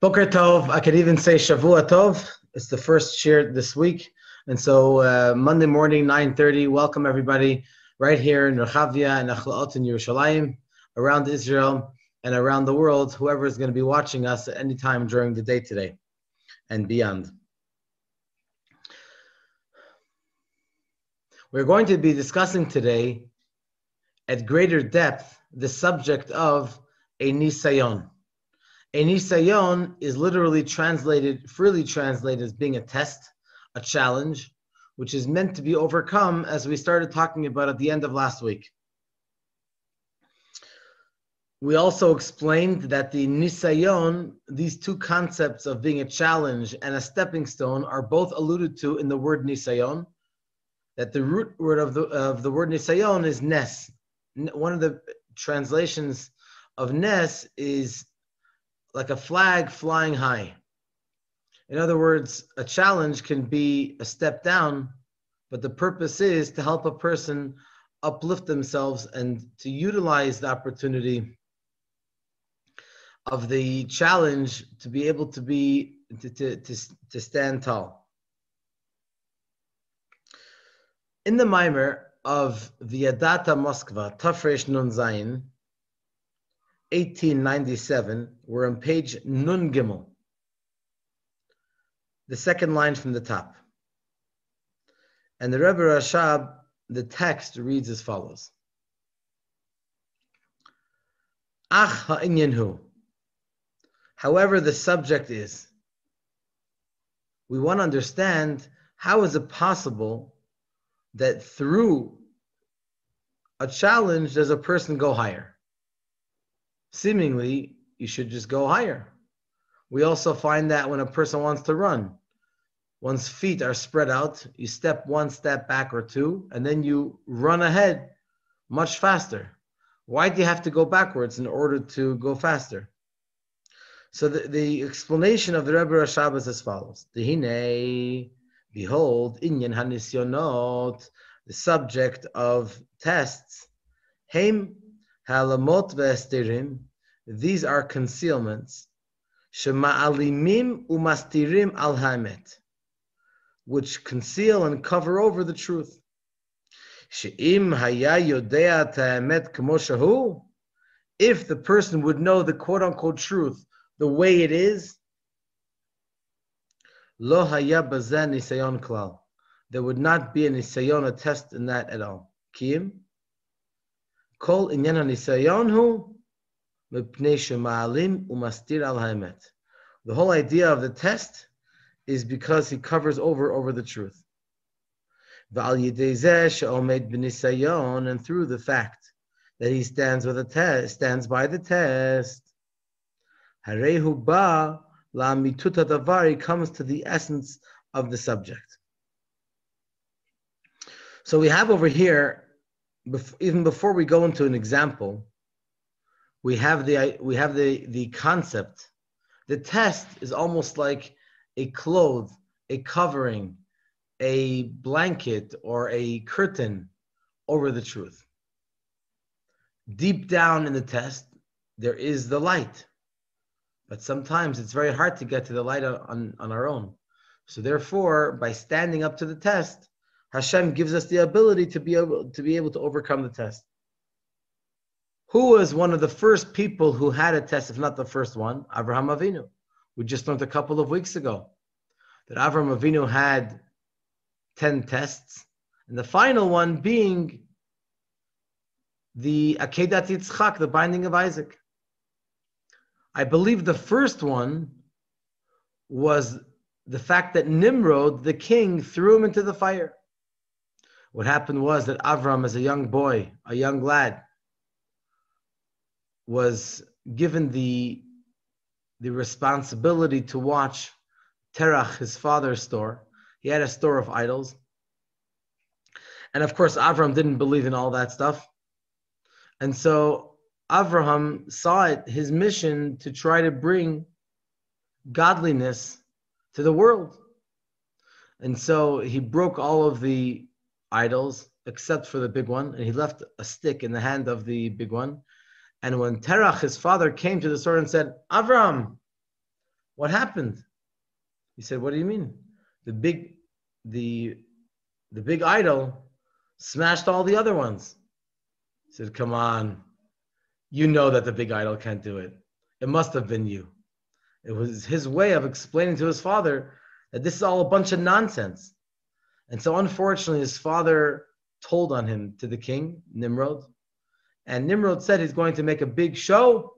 Boker Tov, I could even say Shavua Tov. It's the first shiur this week. And so Monday morning, 9:30, welcome everybody right here in Rechavia and Achlaot in Yerushalayim, around Israel and around the world, whoever is going to be watching us at any time during the day today and beyond. We're going to be discussing today at greater depth the subject of a nisayon. A nisayon is literally freely translated as being a test, a challenge, which is meant to be overcome, as we started talking about at the end of last week. We also explained that the nisayon, these two concepts of being a challenge and a stepping stone, are both alluded to in the word nisayon, that the root word of the word nisayon is nes. One of the translations of nes is like a flag flying high. In other words, a challenge can be a step down, but the purpose is to help a person uplift themselves and to utilize the opportunity of the challenge to be able to stand tall. In the Maamar of VeYadaata Moskva, Tafresh Nun Zayin, 1897, we're on page Nun Gimel, the second line from the top. And the Rebbe Rashab, the text reads as follows. Ach ha'inyan hu. However, the subject is, we want to understand, how is it possible that through a challenge does a person go higher? Seemingly, you should just go higher. We also find that when a person wants to run, one's feet are spread out, you step one step back or two, and then you run ahead much faster. Why do you have to go backwards in order to go faster? So the explanation of the Rebbe Rashab is as follows. Dehine, behold, inyan hanisyonot, the subject of tests, heim halamot ve'estirim, these are concealments, shema'alimim umastirim al hamet, which conceal and cover over the truth. She'im haya yodea ta'emet k'mo shehu, if the person would know the quote-unquote truth the way it is, lo haya bazeh nisayon klal, there would not be a nisayon, a test in that at all. Kim kol inyan hanisayon hu mipnei shema'alim umastir al haemet. The whole idea of the test is because he covers over the truth. V'al yidei zeh she'omed b'nisayon, and through the fact that he stands by the test, harehu ba la'amitut hadavar, he comes to the essence of the subject. So we have over here, even before we go into an example, we have the concept. The test is almost like a cloth, a covering, a blanket, or a curtain over the truth. Deep down in the test, there is the light. But sometimes it's very hard to get to the light on our own. So therefore, by standing up to the test, Hashem gives us the ability to be able to overcome the test. Who was one of the first people who had a test, if not the first one? Avraham Avinu. We just learned a couple of weeks ago that Avraham Avinu had 10 tests, and the final one being the Akedat Yitzchak, the binding of Isaac. I believe the first one was the fact that Nimrod, the king, threw him into the fire. What happened was that Avram, as a young boy, a young lad, was given the responsibility to watch Terach, his father's store. He had a store of idols. And of course, Avram didn't believe in all that stuff. And so Avraham saw it his mission to try to bring godliness to the world. And so he broke all of the idols except for the big one, and he left a stick in the hand of the big one. And when Terach, his father, came to the store and said, Avram, What happened? He said, what do you mean? The big idol smashed all the other ones. He said, come on. You know that the big idol can't do it. It must have been you. It was his way of explaining to his father that this is all a bunch of nonsense. And so unfortunately, his father told on him to the king, Nimrod. And Nimrod said he's going to make a big show.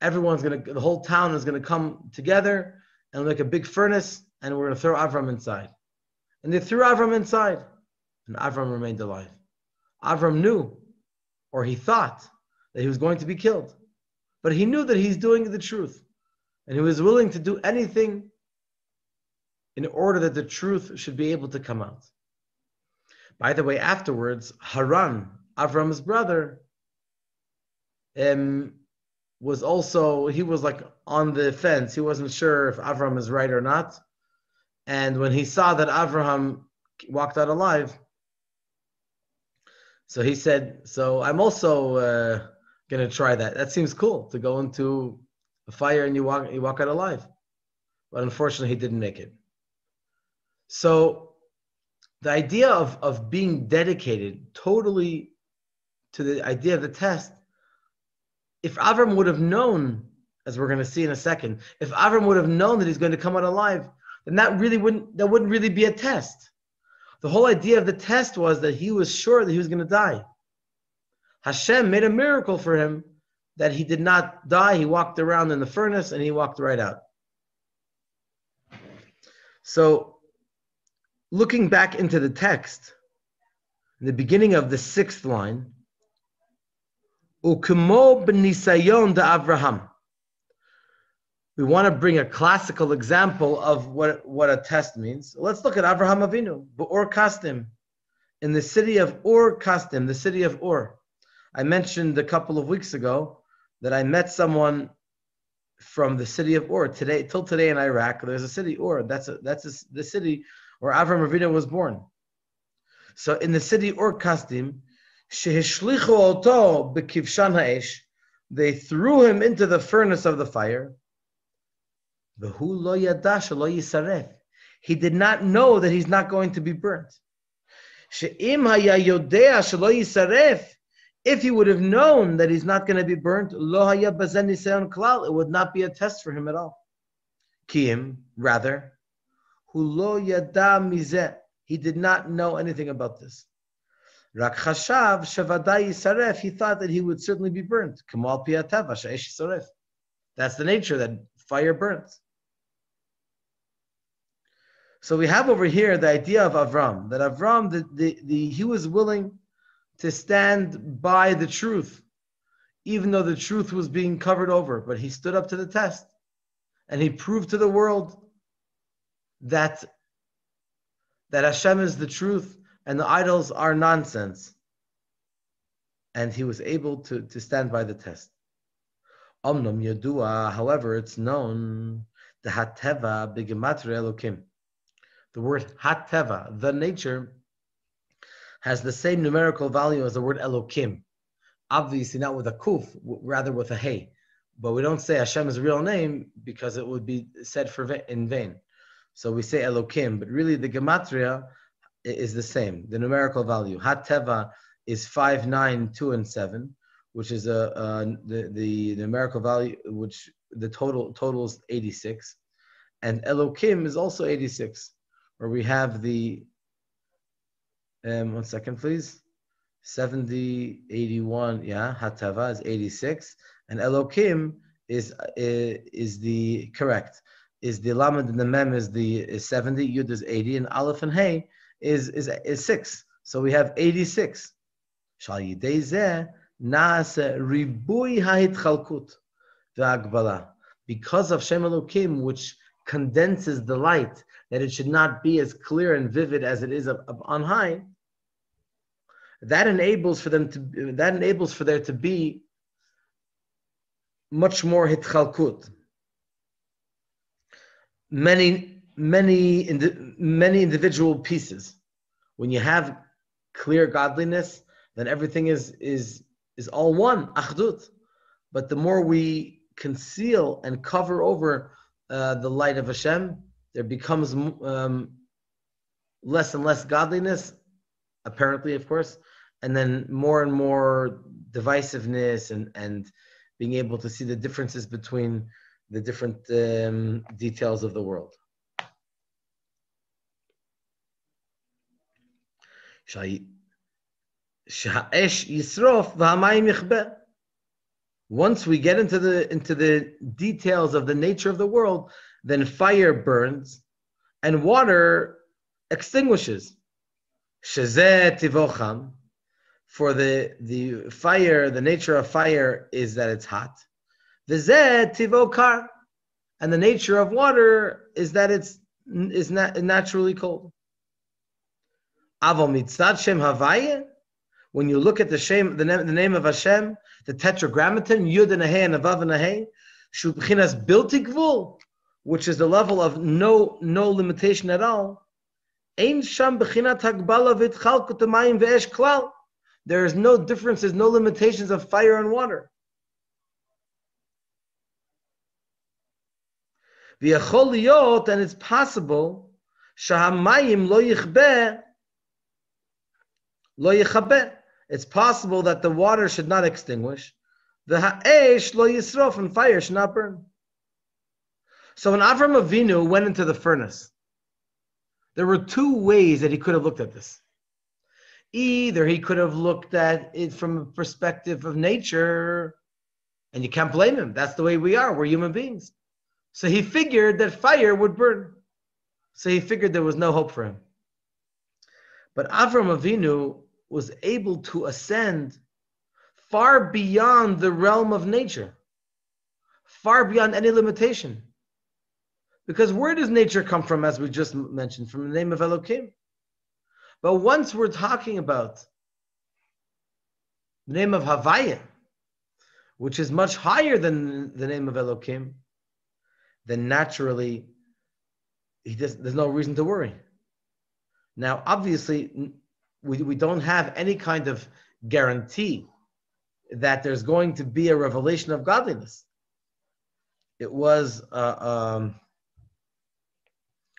The whole town is going to come together and make a big furnace, and we're going to throw Avram inside. And they threw Avram inside, and Avram remained alive. Avram knew, or he thought, that he was going to be killed. But he knew that he's doing the truth. And he was willing to do anything in order that the truth should be able to come out. By the way, afterwards, Haran, Avram's brother, was like on the fence. He wasn't sure if Avram is right or not. And when he saw that Avraham walked out alive, so he said, so I'm also going to try that. That seems cool, to go into a fire and you walk out alive. But unfortunately, he didn't make it. So the idea of being dedicated totally to the idea of the test, if Avram would have known, as we're going to see in a second, if Avram would have known that he's going to come out alive, then that wouldn't really be a test. The whole idea of the test was that he was sure that he was going to die. Hashem made a miracle for him that he did not die. He walked around in the furnace and he walked right out. So, looking back into the text, in the beginning of the 6th line, Ukemo b'nisayon da Avraham. We want to bring a classical example of what a test means. Let's look at Avraham Avinu, Ur Kasdim, in the city of Ur Kasdim, the city of Ur. I mentioned a couple of weeks ago that I met someone from the city of Ur. Till today in Iraq, there's a city, Ur. That's the city where Avraham Avinu was born. So in the city Ur Kasdim, Shehishlichu oto b'kivshan ha'esh, they threw him into the furnace of the fire. V'hu lo yada shelo yisaref. He did not know that he's not going to be burnt. She'im haya yodea shelo yisaref. If he would have known that he's not going to be burnt, lo haya bazen nisayon klal, it would not be a test for him at all. Kiyim, rather, hu lo yada mizeh. He did not know anything about this. Rak chashav shavadai yisaref. He thought that he would certainly be burnt. Kamal piyatava she'esh yisaref. That's the nature, that fire burns. So we have over here the idea of Avram, that Avram, he was willing to stand by the truth, even though the truth was being covered over, but he stood up to the test, and he proved to the world that Hashem is the truth, and the idols are nonsense. And he was able to stand by the test. Omnom Yadua, however, it's known, the Hateva b'gematria Elokim. The word Hateva, the nature, has the same numerical value as the word Elokim. Obviously not with a kuf, rather with a hey. But we don't say Hashem's real name because it would be said in vain. So we say Elokim, but really the gematria is the same, the numerical value. Hateva is 5, 9, 2, and 7, which is the numerical value, which the total is 86. And Elokim is also 86, where we have the, 1 second please, 70, 81, yeah, Hateva is 86, and Elokim is the correct. Is the Lamed and the Mem is 70, Yud is 80, and Aleph and Hey is 6. So we have 86. Shal Yidei Zeh Naaseh Ribui HaHitchalkut V'Agbala. Because of Shem Elokim, which condenses the light, that it should not be as clear and vivid as it is up on high, that enables for there to be much more hitchalkut. Many individual pieces. When you have clear godliness, then everything is all one, achdut. But the more we conceal and cover over the light of Hashem, there becomes less and less godliness, apparently, of course, and then more and more divisiveness and being able to see the differences between the different details of the world. Once we get into the details of the nature of the world, then fire burns and water extinguishes. Shezeh tivocham. For the fire, the nature of fire is that it's hot. V'zeh tivokar. And the nature of water is that it's naturally cold. Avo mitzad Shem Havaya. When you look at the name of Hashem, the Tetragrammaton, Yud and a Hey and a Vav and a Hey, Shu b'chinas bilti gvul, which is the level of no limitation at all. Ein sham b'chinat hagbala v'itchalkut hamayim ve'esh klal. There is no differences, no limitations of fire and water. V'yachol liyot, and it's possible, shahamayim lo yichbeh, lo yichabeh. It's possible that the water should not extinguish. The ha'esh lo yisrof, and fire should not burn. So when Avram Avinu went into the furnace, there were two ways that he could have looked at this. Either he could have looked at it from a perspective of nature, and you can't blame him. That's the way we are. We're human beings. So he figured that fire would burn. So he figured there was no hope for him. But Avram Avinu was able to ascend far beyond the realm of nature, far beyond any limitation. Because where does nature come from, as we just mentioned? From the name of Elohim. But once we're talking about the name of Havaya, which is much higher than the name of Elohim, then naturally, there's no reason to worry. Now, obviously, we don't have any kind of guarantee that there's going to be a revelation of godliness. It was a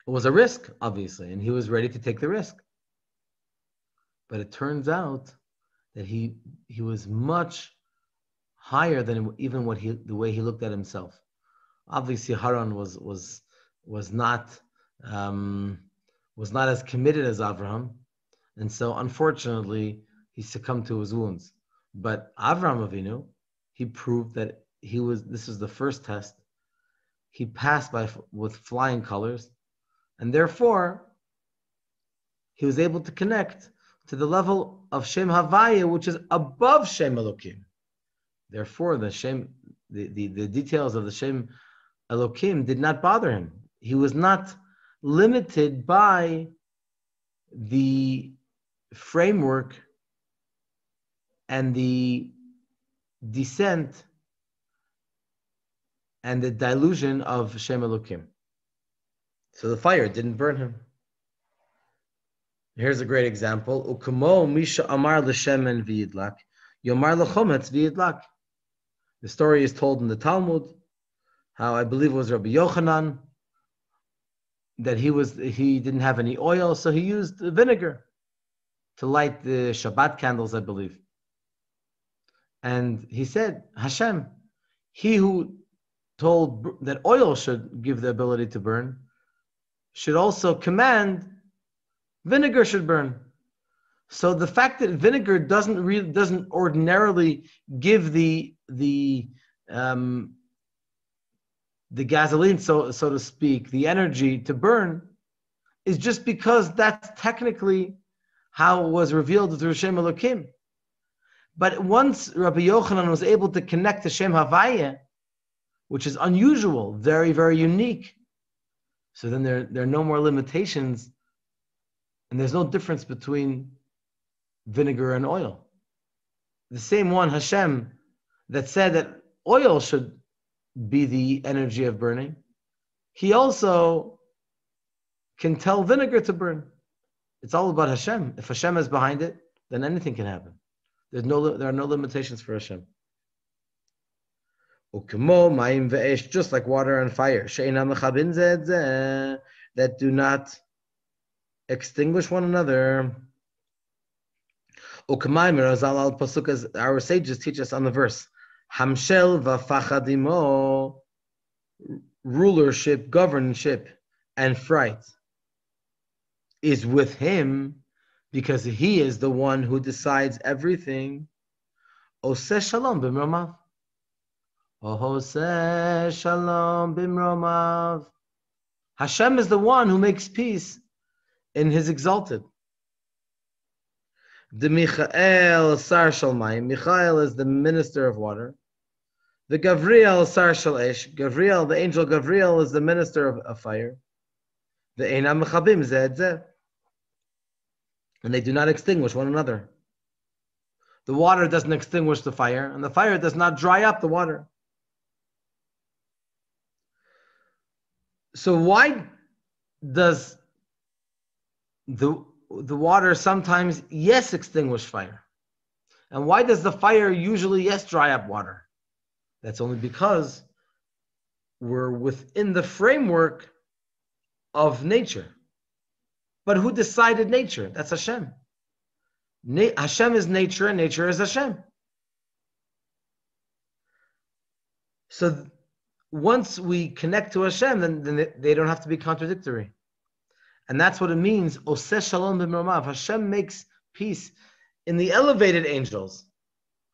risk, obviously, and he was ready to take the risk. But it turns out that he was much higher than even the way he looked at himself. Obviously, Haran was not as committed as Avraham, and so unfortunately he succumbed to his wounds. But Avraham Avinu, he proved that this was the first test. He passed with flying colors, and therefore he was able to connect to the level of Shem Havaya, which is above Shem Elokim. Therefore, the details of the Shem Elokim did not bother him. He was not limited by the framework and the descent and the delusion of Shem Elokim. So the fire didn't burn him. Here's a great example. Ukamo misha amar l'shemen v'yidlak, yomar l'chometz v'yidlak. The story is told in the Talmud, how I believe it was Rabbi Yochanan, that he didn't have any oil, so he used vinegar to light the Shabbat candles, I believe. And he said, Hashem, he who told that oil should give the ability to burn, should also command vinegar should burn. So the fact that vinegar doesn't ordinarily give the gasoline, so to speak, the energy to burn, is just because that's technically how it was revealed through Shem Elokim. But once Rabbi Yochanan was able to connect to Shem Havaya, which is unusual, very, very unique, so then there are no more limitations, and there's no difference between vinegar and oil. The same one, Hashem, that said that oil should be the energy of burning, he also can tell vinegar to burn. It's all about Hashem. If Hashem is behind it, then anything can happen. There are no limitations for Hashem. Ukemo mayim ve'esh, just like water and fire. She'einam mechabin ze et ze, that do not extinguish one another. Ukemayim razal al pasuk, as our sages teach us on the verse. Hamshel v'fachadimo, rulership, governorship, and fright is with him, because he is the one who decides everything. Oseh shalom b'mromav. Oseh shalom b'mromav. Hashem is the one who makes peace in his exalted. The Michael Sar Shalmayim. Michael is the minister of water. The Gavriel Sar Shalesh. Gavriel, the angel Gavriel, is the minister of fire. The Einam Mechabim Zeh Zeh. And they do not extinguish one another. The water doesn't extinguish the fire, and the fire does not dry up the water. So why does the water sometimes, yes, extinguish fire? And why does the fire usually, yes, dry up water? That's only because we're within the framework of nature. But who decided nature? That's Hashem. Hashem is nature and nature is Hashem. So once we connect to Hashem, then they don't have to be contradictory. And that's what it means, Oseh Shalom b'mromav. Hashem makes peace in the elevated angels.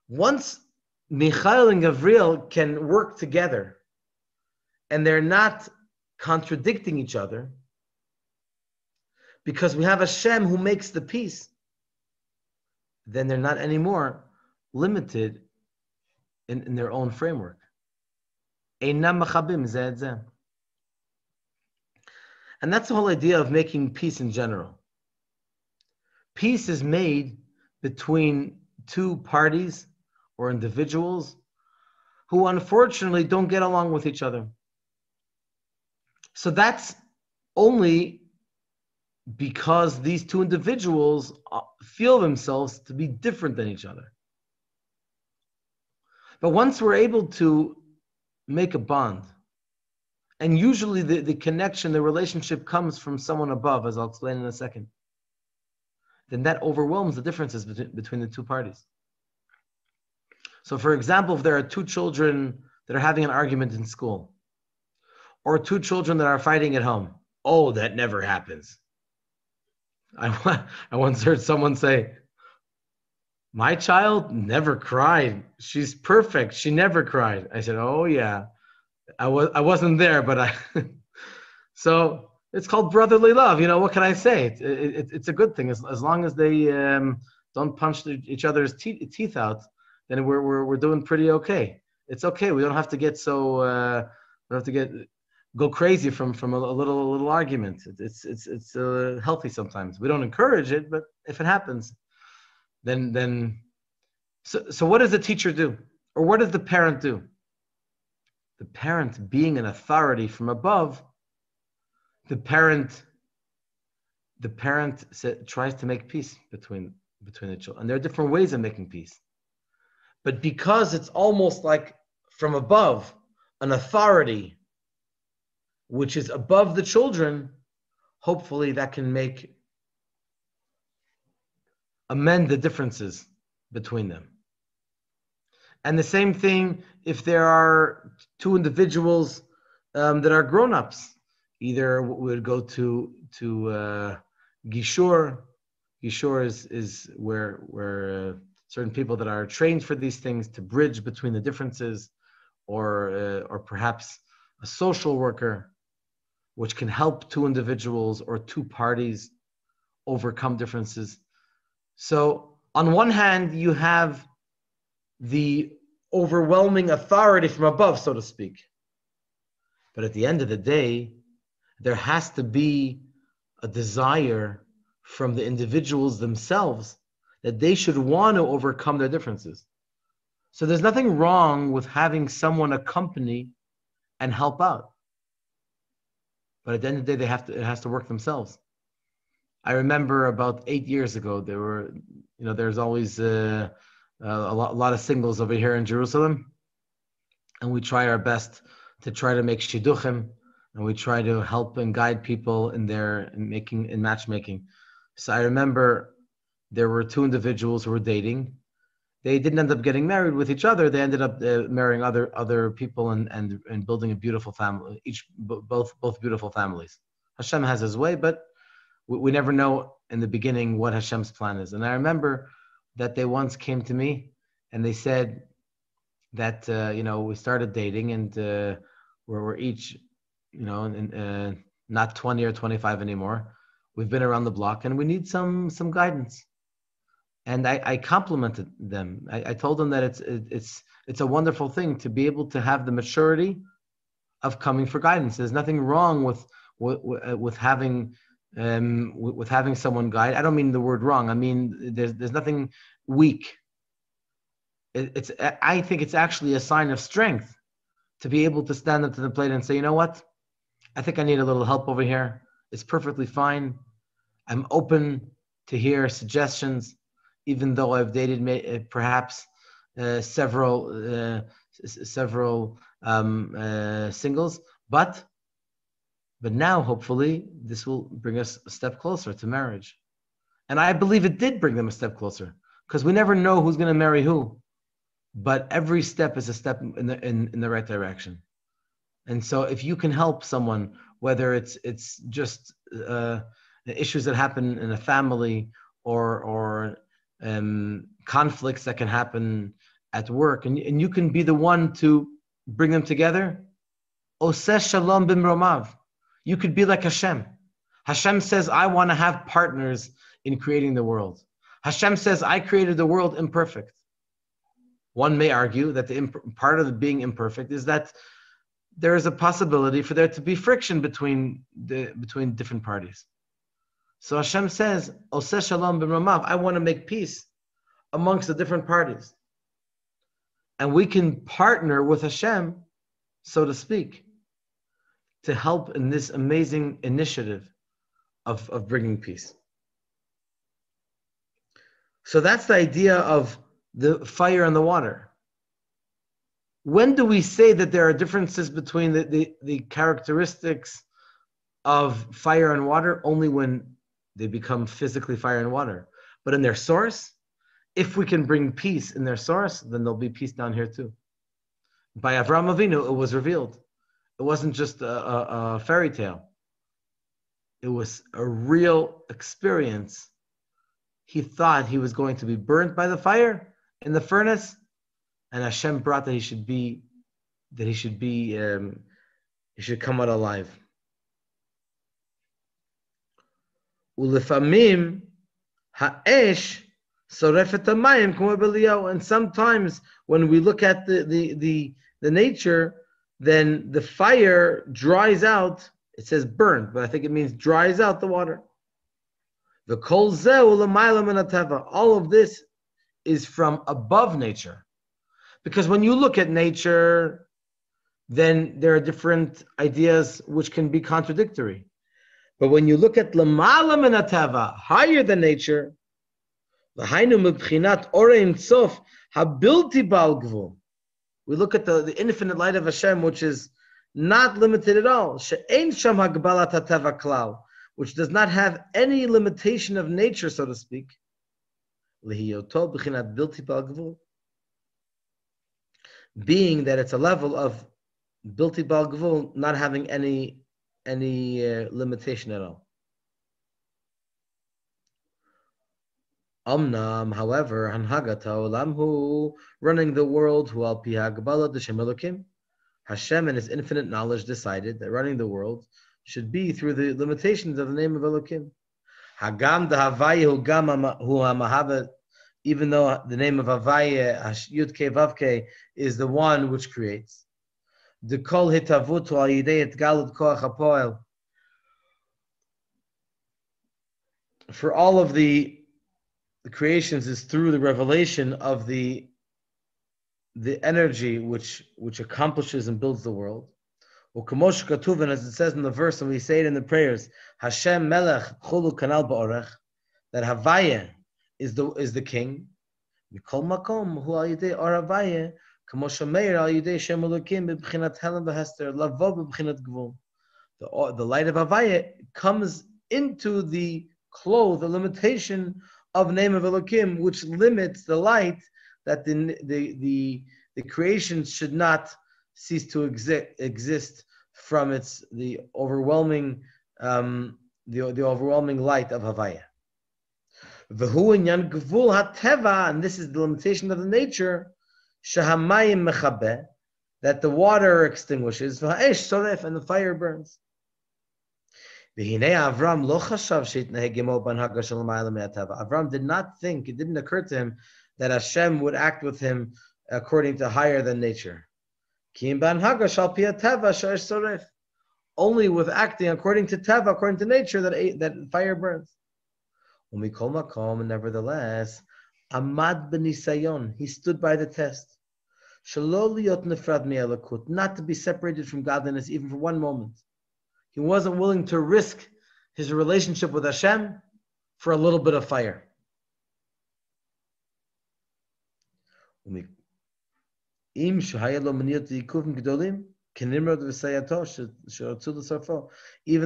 Once Michael and Gavriel can work together and they're not contradicting each other, because we have Hashem who makes the peace, then they're not anymore limited in their own framework. Einam machabim zeh zeh. And that's the whole idea of making peace in general. Peace is made between two parties or individuals who unfortunately don't get along with each other. So that's only because these two individuals feel themselves to be different than each other. But once we're able to make a bond, and usually the connection, the relationship comes from someone above, as I'll explain in a second, then that overwhelms the differences between the two parties. So for example, if there are two children that are having an argument in school, or two children that are fighting at home, oh, that never happens. I once heard someone say, my child never cried. She's perfect. She never cried. I said, oh yeah, I wasn't there, but so it's called brotherly love. You know, what can I say? It's a good thing. As long as they don't punch each other's teeth out, then we're doing pretty okay. It's okay. We don't have to get so, we don't have to go crazy from a little argument. It's healthy sometimes. We don't encourage it, but if it happens, then so what does the teacher do, or what does the parent do? The parent, being an authority from above, the parent tries to make peace between the children, and there are different ways of making peace. But because it's almost like from above, an authority which is above the children, hopefully that can amend the differences between them. And the same thing if there are two individuals that are grown-ups. Either we would go to Gishur. Gishur is where certain people that are trained for these things to bridge between the differences, or perhaps a social worker, which can help two individuals or two parties overcome differences. So on one hand, you have the overwhelming authority from above, so to speak. But at the end of the day, there has to be a desire from the individuals themselves that they should want to overcome their differences. So there's nothing wrong with having someone accompany and help out. But at the end of the day, it has to work themselves. I remember about 8 years ago, there's always a lot of singles over here in Jerusalem. and we try our best to try to make shidduchim, and we try to help and guide people in matchmaking. So I remember there were two individuals who were dating. They didn't end up getting married with each other. They ended up marrying other people and building a beautiful family. Both beautiful families. Hashem has His way, but we never know in the beginning what Hashem's plan is. And I remember that they once came to me and they said that we started dating and we're each not 20 or 25 anymore. We've been around the block and we need some guidance. And I complimented them. I told them that it's a wonderful thing to be able to have the maturity of coming for guidance. There's nothing wrong with having someone guide. I don't mean the word wrong. I mean there's nothing weak. I think it's actually a sign of strength to be able to stand up to the plate and say, you know what? I think I need a little help over here. It's perfectly fine. I'm open to hear suggestions, even though I've dated perhaps several singles. But now, hopefully, this will bring us a step closer to marriage. And I believe it did bring them a step closer, because we never know who's going to marry who. But every step is a step in the right direction. And so if you can help someone, whether it's just issues that happen in a family or conflicts that can happen at work, and you can be the one to bring them together, Oseh Shalom Bimromav. You could be like Hashem. Hashem says, I want to have partners in creating the world. Hashem says, I created the world imperfect. One may argue that part of the being imperfect is that there is a possibility for there to be friction between different parties. So Hashem says, Oseh Shalom B'Ramav, I want to make peace amongst the different parties. And we can partner with Hashem, so to speak, to help in this amazing initiative of bringing peace. So that's the idea of the fire and the water. When do we say that there are differences between the characteristics of fire and water? Only when they become physically fire and water. But in their source, if we can bring peace in their source, then there'll be peace down here too. By Avraham Avinu, it was revealed. It wasn't just a fairy tale. It was a real experience. He thought he was going to be burnt by the fire in the furnace, and Hashem brought that he should come out alive. Ulefamim ha'esh sorefet hamayim k'mo b'Eliyahu. And sometimes when we look at the nature, then the fire dries out. It says burnt, but I think it means dries out the water. The kol zeh u'lamayla min hateva. All of this is from above nature. Because when you look at nature, then there are different ideas which can be contradictory. But when you look at Lamala min hateva, higher than nature, l'hainu mibchinat orein sof habilti bal gvul. We look at the infinite light of Hashem, which is not limited at all. She'ein sham hagbalat hateva klal, which does not have any limitation of nature, so to speak. Lihiyoto b'chinat bilti bal gvul. Being that it's a level of bilti bal gvul, not having any limitation at all. Omnam, however, hanhagata olamhu, running the world, hu al pi hagbala d'shem Elokim. Hashem and His infinite knowledge decided that running the world should be through the limitations of the name of Elokim. Hagam da'havaya hu gam hu ha'mahavet. Even though the name of Havaya, Yud Kei Vav Kei, is the one which creates. The kol hitavutu al yidei et galud koach hapoel. For all of the creations is through the revelation of the energy which accomplishes and builds the world. U'kamosh katuv, and as it says in the verse, and we say it in the prayers, Hashem Melech chulu kanal ba'orech, that Havaya is the king. Mikol makom hu al yidei or Havaya The light of Havaya comes into the cloth, the limitation of name of Elokim, which limits the light that the creation should not cease to exist from the overwhelming the overwhelming light of Havaya. And this is the limitation of the nature, that the water extinguishes, and the fire burns. Avram did not think, it didn't occur to him that Hashem would act with him according to higher than nature. Only with acting according to Teva, according to nature, that fire burns. Nevertheless, Amad b'nisayon, he stood by the test. Not to be separated from godliness even for one moment. He wasn't willing to risk his relationship with Hashem for a little bit of fire. Even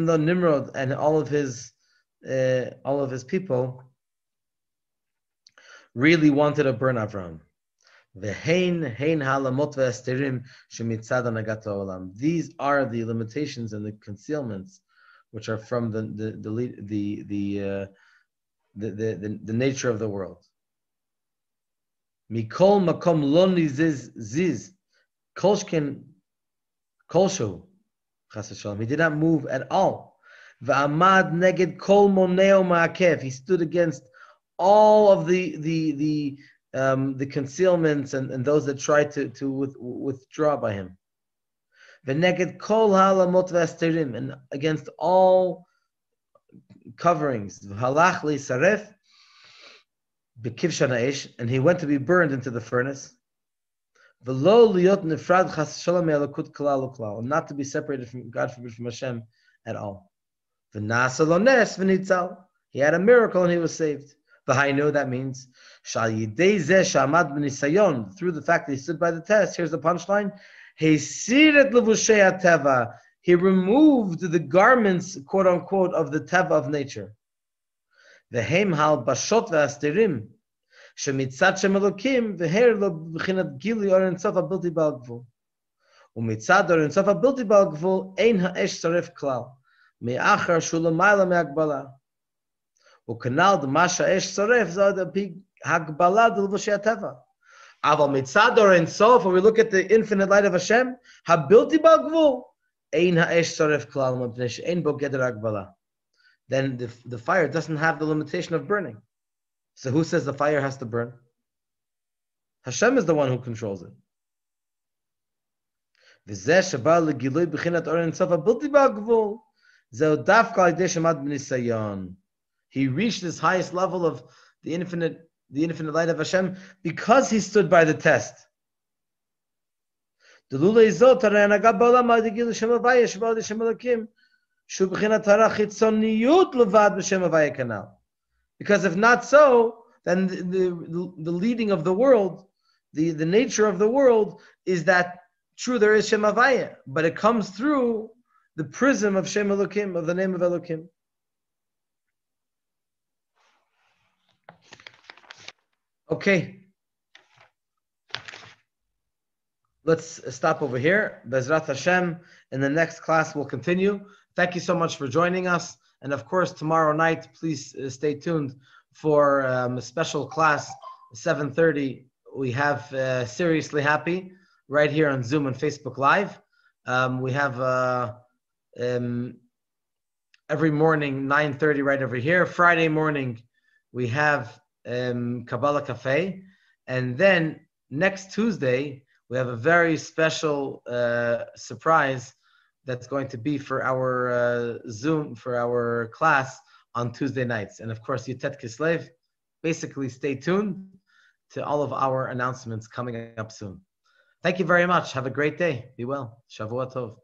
though Nimrod and all of his people really wanted to burn Avram. These are the limitations and the concealments which are from the nature of the world. Mikol makom loni ziz kolshkin kolshu chas v'shalom. He did not move at all. V'amad neged kol moneo ma'akev. He stood against all of the concealments and those that tried to withdraw by him. V'neged kol halamot v'asterim, and against all coverings. V'halach li'saref b'kivshan ha'esh, and he went to be burned into the furnace. V'lo liot nefrad chas shalom me'elokut klal uklal, and not to be separated from God, forbid, from Hashem at all. V'nasa lo nes v'nitzal, he had a miracle and he was saved. V'hainu, that means shal yidei zeh shamad b'nisayon, through the fact that he stood by the test. Here's the punchline: Heisiret levushei hateva, he removed the garments, quote unquote, of the teva of nature. V'hem hal bashot v'asterim shemitzad shem elokim v'her lo b'chinat gili or ensof habilti bal gvul umitzad or ensof habilti bal gvul ein ha'esh saref klal me'achar shu l'mayla me'agbala u'kanal d'masha esh saref zod apig hagbala d'levushei hateva. Aval mitzad or ensof, when we look at the infinite light of Hashem, habilti bal gvul ein ha'esh saref klal ma'pnei she'ein bo geder hagbala. Then the fire doesn't have the limitation of burning. So who says the fire has to burn? Hashem is the one who controls it. He reached this highest level of the infinite light of Hashem because he stood by the test. Because if not so, then the leading of the world, the nature of the world is that true, there is Shem Havaya, but it comes through the prism of Shem Elokim, of the name of Elokim. Okay. Let's stop over here. Bezrat Hashem. In the next class, we'll continue. Thank you so much for joining us. And of course, tomorrow night, please stay tuned for a special class, 7:30. We have Seriously Happy right here on Zoom and Facebook Live. We have every morning, 9:30 right over here. Friday morning, we have Kabbalah Cafe. And then next Tuesday, we have a very special surprise that's going to be for our Zoom, for our class on Tuesday nights. And of course, Yutet Kislev. Basically, stay tuned to all of our announcements coming up soon. Thank you very much. Have a great day. Be well. Shavua Tov.